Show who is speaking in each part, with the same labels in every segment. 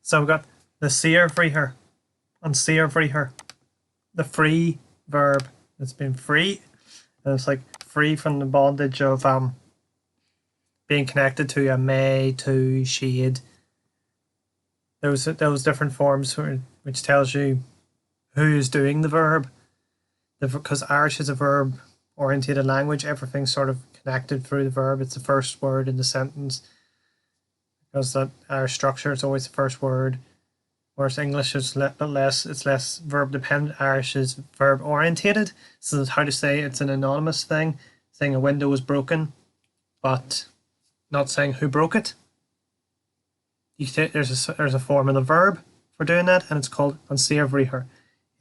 Speaker 1: So we've got the Saorbhriathar and Saorbhriathar, the free verb. It's been free, and it's like free from the bondage of being connected to a may, to, shade. Those different forms which tells you who is doing the verb. Because Irish is a verb orientated language, everything's sort of connected through the verb. It's the first word in the sentence. Because that Irish structure is always the first word. Whereas English is it's less verb dependent. Irish is verb orientated. So that's how to say it's an anonymous thing. Saying a window was broken, but not saying who broke it. There's a form of the verb for doing that, and it's called an Saorbhriathar.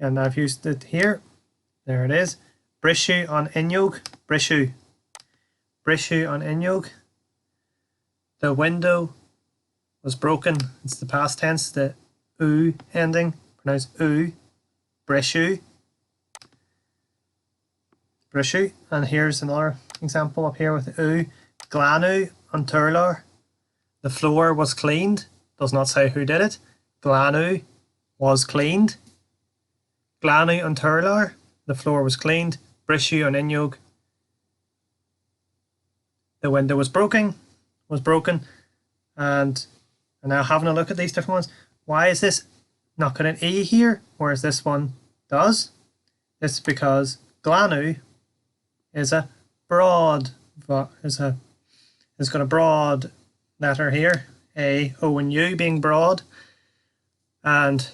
Speaker 1: And I've used it here. There it is. Brishu an inniog. Brishu. Brishu an inniog. The window was broken. It's the past tense, the u ending, pronounced u. Brishu. Brishu. And here's another example up here with the u. Glanu an turlar. The floor was cleaned. Does not say who did it. Glanu was cleaned. Glanu an turlar. The floor was cleaned. Brishu an inniog. The window was broken. And now having a look at these different ones. Why is this not got an E here, whereas this one does? It's because glanu is a broad, it's got a broad letter here, A, O and U being broad, and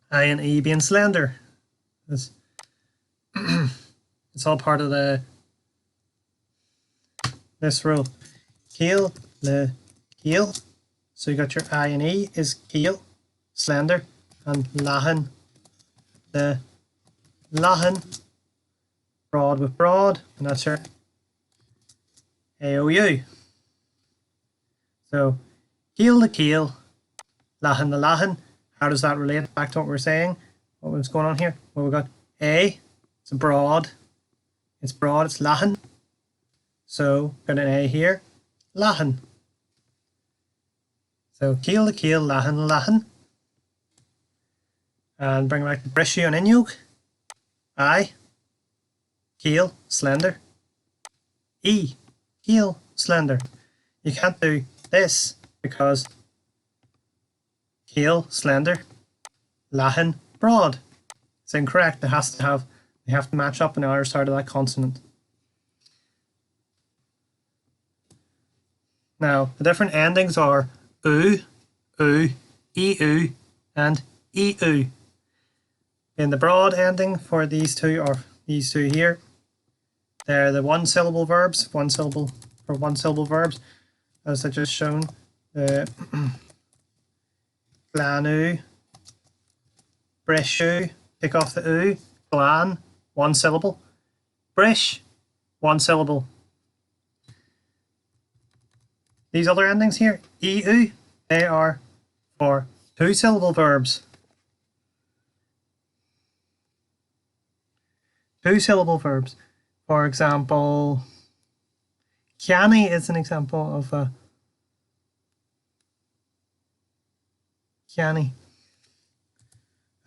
Speaker 1: I and E being slender. It's all part of this rule. Keel, the keel. So you got your I and E is keel, slender, and lahan, the lahan, broad with broad, and that's your AOU. So keel the keel, lahan the lahan. How does that relate back to what we were saying? What was going on here? Well, we've got A, it's broad, it's lahan. So got an A here, lahan. So keel the keel, lahan the lahan. And bring it back to brishu an inniog. I, keel, slender. E, keel, slender. You can't do this because keel, slender, lahan, broad. It's incorrect. They have to match up on the other side of that consonant. Now the different endings are u, eu, and eu. In the broad ending for these two here, they're the one syllable verbs, as I just shown. Glanu, brishu, take off the u, glan, one syllable, brish, one syllable. These other endings here, eu, they are for two syllable verbs. Two syllable verbs. For example, Kiani is an example of a Kiani.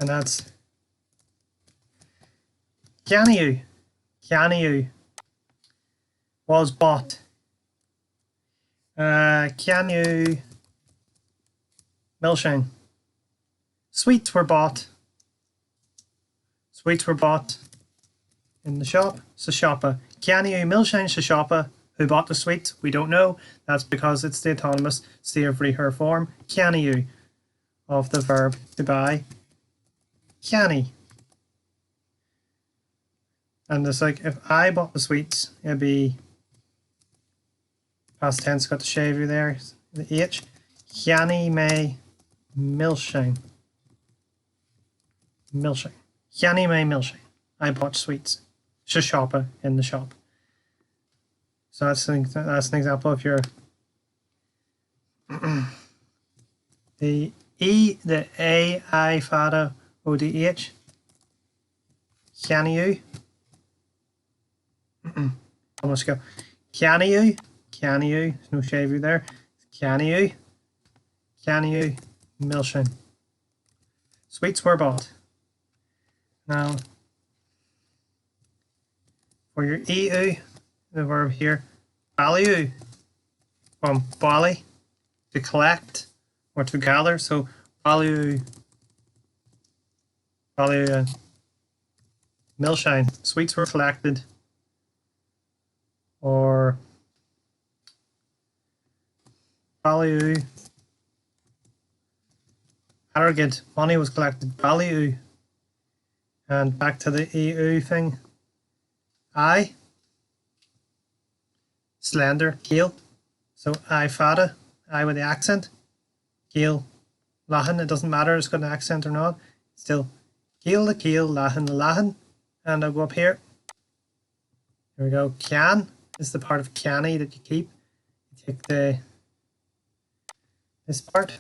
Speaker 1: And that's Kianiu. Kianiu was bought. Kianiu milshine. Sweets were bought. Sweets were bought in the shop. Sashapa. Kianiu milshine Sashapa. Who bought the sweets? We don't know. That's because it's the autonomous Saorbhriathar form. Kianiu of the verb to buy. Kiani. And it's like if I bought the sweets, it'd be past tense, got the shaver there, the H. Kiani may milshine. Milshine. Kiani may milshine. I bought sweets. Shashapa in the shop. So that's an example of your the E, the A, I, Fada, O, D, H. Kianiu. Almost go. Kianiu. Kianiu. There's no shaver there. Kianiu. Kianiu. Milshine. Sweets were bought. Now, for your EU, the verb here, value, from bally, to collect, or to gather. So value, Milshine. Sweets were collected. Or value, arrogant. Money was collected. Value. And back to the EU thing. I, slender, Gaeilge. So I fada, I with the accent. Gaeilge, Lahan, it doesn't matter it's got an accent or not. Still, Gaeilge the Gaeilge, Lahan the Lahan. And I'll go up here. Here we go. Can is the part of canny that you keep. You take this part.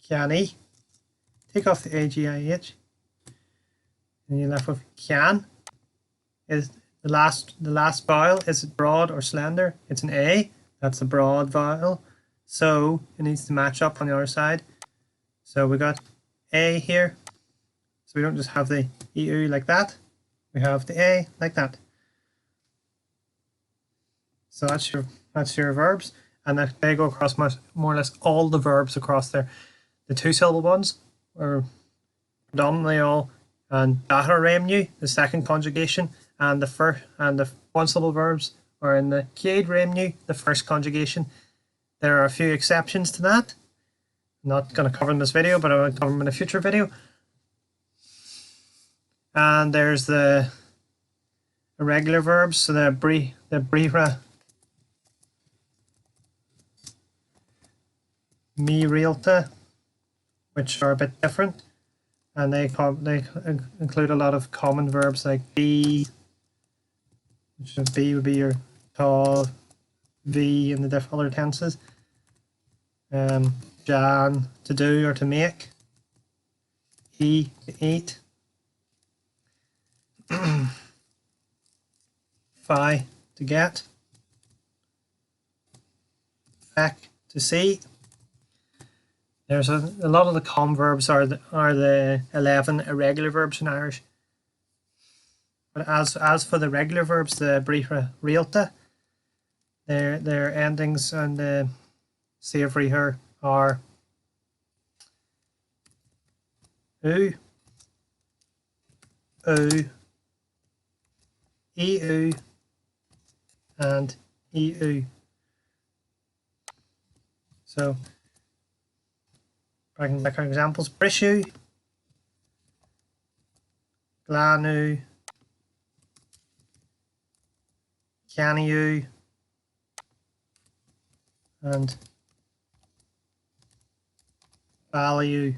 Speaker 1: Canny. Take off the AGIH. And you're left with can. Is the last vowel, is it broad or slender? It's an A. That's a broad vowel. So it needs to match up on the other side. So we got A here. So we don't just have the EU like that. We have the A like that. So that's your verbs, and they go across more or less all the verbs across there. The 2-syllable ones are predominantly all, and Dathar Aimsir, the second conjugation, and the 1-syllable verbs are in the Gaeilge Aimsir, the first conjugation. There are a few exceptions to that. I'm not going to cover in this video, but I will cover them in a future video. And there's the irregular verbs, so the brithra, mi realta, which are a bit different, and they include a lot of common verbs like be, which would be your ta, v in the other tenses. Jan, to do or to make. E, to eat. Fi, to get. Fec, to see. There's a lot of the common verbs are the 11 irregular verbs in Irish. But as for the regular verbs, the brithra realta, their endings and the Saorbhriathar are u, eu, and eu. So I can make our examples. Brishu, Glanu, Caniu, and value.